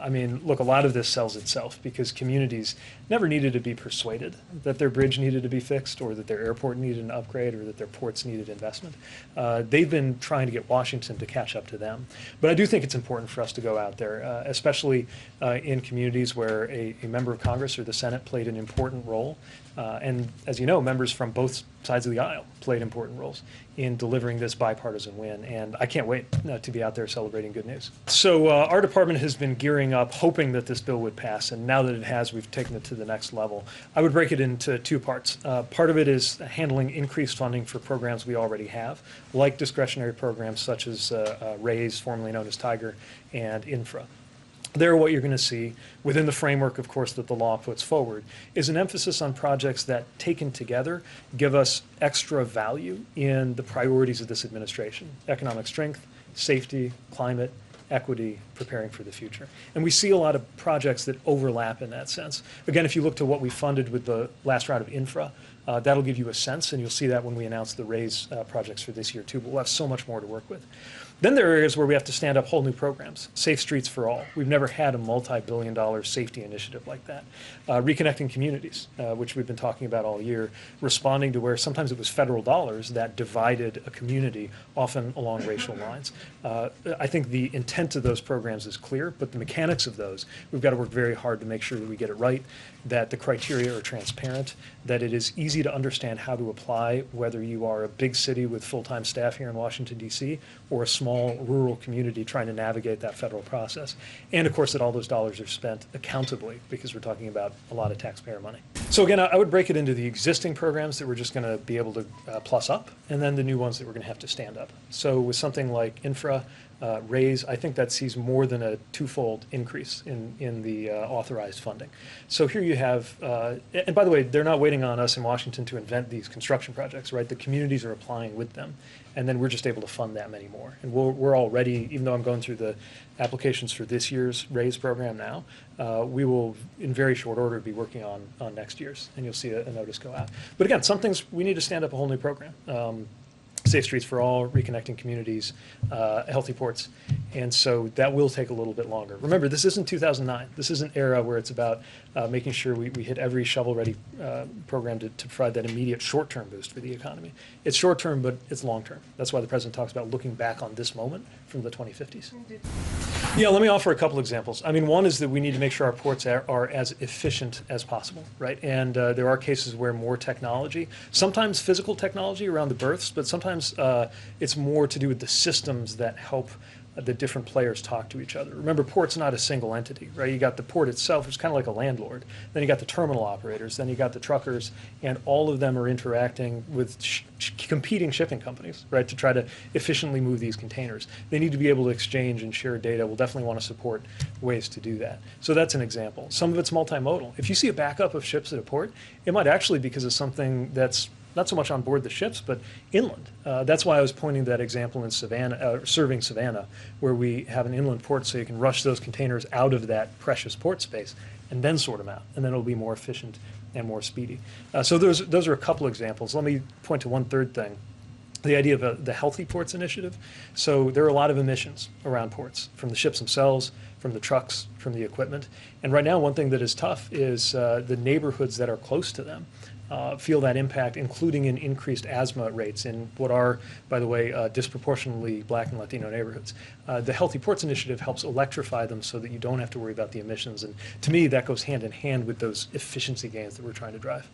I mean, look, a lot of this sells itself because communities never needed to be persuaded that their bridge needed to be fixed or that their airport needed an upgrade or that their ports needed investment. They've been trying to get Washington to catch up to them. But I do think it's important for us to go out there, especially in communities where a member of Congress or the Senate played an important role. And as you know, members from both sides of the aisle played important roles in delivering this bipartisan win. And I can't wait to be out there celebrating good news. So our department has been gearing up, hoping that this bill would pass. And now that it has, we've taken it to the next level. I would break it into two parts. Part of it is handling increased funding for programs we already have, like discretionary programs such as RAISE, formerly known as Tiger, and Infra. There, what you're going to see, within the framework, of course, that the law puts forward, is an emphasis on projects that, taken together, give us extra value in the priorities of this administration: economic strength, safety, climate, equity, preparing for the future. And we see a lot of projects that overlap in that sense. Again, if you look to what we funded with the last round of infra, that'll give you a sense, and you'll see that when we announce the RAISE projects for this year too, but we'll have so much more to work with. Then there are areas where we have to stand up whole new programs. Safe Streets for All. We've never had a multi-billion-dollar safety initiative like that. Reconnecting communities, which we've been talking about all year, responding to where sometimes it was federal dollars that divided a community, often along racial lines. I think the intent of those programs is clear, but the mechanics of those, we've got to work very hard to make sure that we get it right, that the criteria are transparent, that it is easy to understand how to apply, whether you are a big city with full-time staff here in Washington, D.C., or a small rural community trying to navigate that federal process. And of course that all those dollars are spent accountably, because we're talking about a lot of taxpayer money. So again, I would break it into the existing programs that we're just going to be able to plus up, and then the new ones that we're going to have to stand up. So with something like infra, RAISE, I think that sees more than a twofold increase in the authorized funding. So here you have, and by the way, they're not waiting on us in Washington to invent these construction projects, right? The communities are applying with them, and then we're just able to fund that many more. And we're already, even though I'm going through the applications for this year's RAISE program now, we will, in very short order, be working on next year's, and you'll see a notice go out. But again, some things, we need to stand up a whole new program. Safe Streets for All, reconnecting communities, healthy ports, and so that will take a little bit longer. Remember, this isn't 2009. This is an era where it's about making sure we hit every shovel-ready program to provide that immediate short-term boost for the economy. It's short-term, but it's long-term. That's why the president talks about looking back on this moment from the 2050s. Yeah, let me offer a couple examples. I mean, one is that we need to make sure our ports are as efficient as possible, right? And there are cases where more technology, sometimes physical technology around the berths, but sometimes it's more to do with the systems that help the different players talk to each other. Remember, port's not a single entity, right? You got the port itself, which is kind of like a landlord. Then you got the terminal operators. Then you got the truckers, and all of them are interacting with competing shipping companies, right, to try to efficiently move these containers. They need to be able to exchange and share data. We'll definitely want to support ways to do that. So that's an example. Some of it's multimodal. If you see a backup of ships at a port, it might actually be because of something that's not so much on board the ships, but inland. That's why I was pointing to that example in Savannah, serving Savannah, where we have an inland port so you can rush those containers out of that precious port space and then sort them out, and then it'll be more efficient and more speedy. So those are a couple examples. Let me point to one third thing. The idea of the Healthy Ports Initiative. So there are a lot of emissions around ports, from the ships themselves, from the trucks, from the equipment. And right now, one thing that is tough is the neighborhoods that are close to them feel that impact, including in increased asthma rates in what are, by the way, disproportionately Black and Latino neighborhoods. The Healthy Ports Initiative helps electrify them so that you don't have to worry about the emissions. And to me, that goes hand in hand with those efficiency gains that we're trying to drive.